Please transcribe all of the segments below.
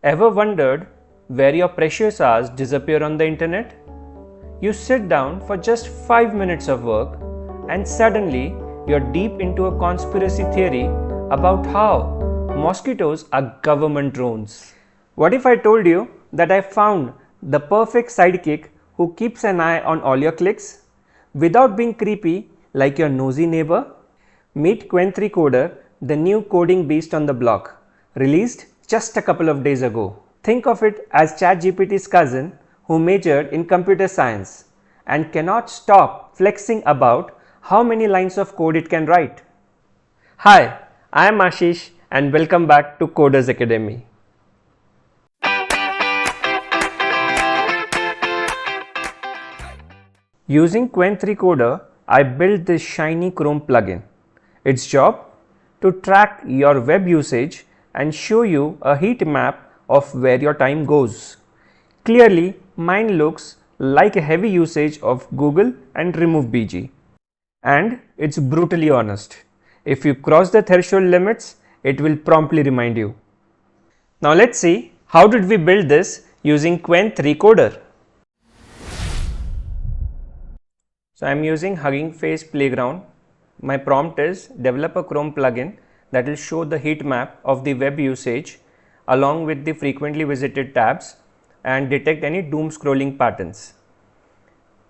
Ever wondered where your precious hours disappear on the internet? You sit down for just 5 minutes of work and suddenly you're deep into a conspiracy theory about how mosquitoes are government drones. What if I told you that I found the perfect sidekick who keeps an eye on all your clicks without being creepy like your nosy neighbor? Meet Qwen3 Coder, the new coding beast on the block, released just a couple of days ago. Think of it as ChatGPT's cousin who majored in computer science and cannot stop flexing about how many lines of code it can write. Hi, I am Ashish and welcome back to Coders Academy. Using Qwen3 Coder, I built this shiny Chrome plugin. Its job? To track your web usage and show you a heat map of where your time goes. Clearly, mine looks like a heavy usage of Google and remove BG. And it's brutally honest. If you cross the threshold limits, it will promptly remind you. Now let's see how did we build this using Qwen3 Coder. So I'm using Hugging Face Playground. My prompt is develop a Chrome plugin that will show the heat map of the web usage along with the frequently visited tabs and detect any doom scrolling patterns.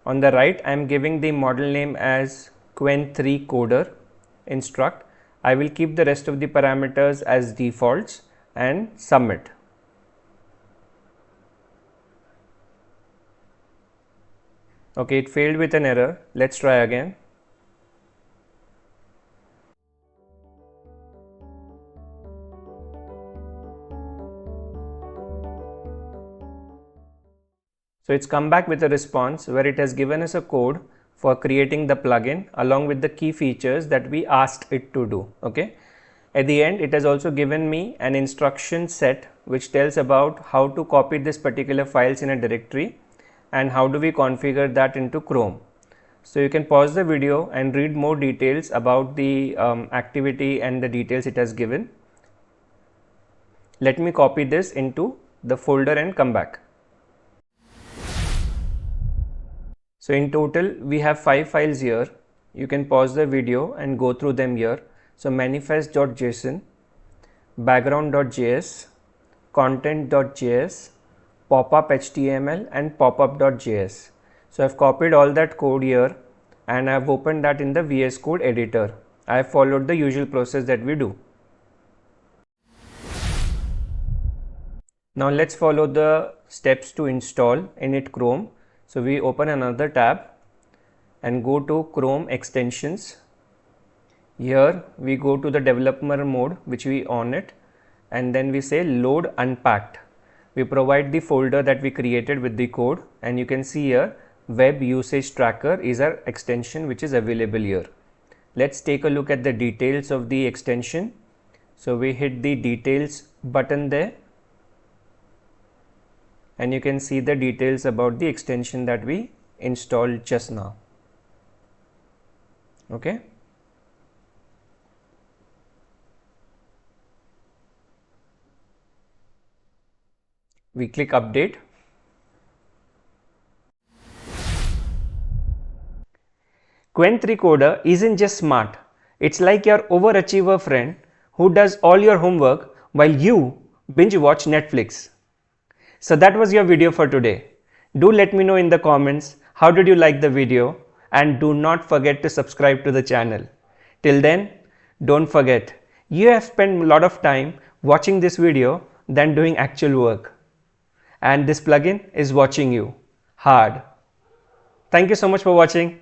On the right, I am giving the model name as Qwen3 Coder instruct. I will keep the rest of the parameters as defaults and submit. Okay, it failed with an error. Let's try again. So it's come back with a response where it has given us a code for creating the plugin along with the key features that we asked it to do. Okay. At the end, it has also given me an instruction set which tells about how to copy this particular files in a directory and how do we configure that into Chrome. So you can pause the video and read more details about the activity and the details it has given. Let me copy this into the folder and come back. So in total, we have 5 files here. You can pause the video and go through them here. So manifest.json, background.js, content.js, popup.html and popup.js. So I've copied all that code here and I've opened that in the VS Code editor. I have followed the usual process that we do. Now let's follow the steps to install init Chrome. So we open another tab and go to Chrome extensions. Here we go to the developer mode which we on it and then we say load unpacked. We provide the folder that we created with the code and you can see here web usage tracker is our extension which is available here. Let's take a look at the details of the extension. So we hit the details button there. And you can see the details about the extension that we installed just now. Okay. We click update. Qwen3 Coder isn't just smart. It's like your overachiever friend who does all your homework while you binge watch Netflix. So that was your video for today. Do let me know in the comments how did you like the video and do not forget to subscribe to the channel. Till then, don't forget, you have spent a lot of time watching this video than doing actual work. And this plugin is watching you hard. Thank you so much for watching.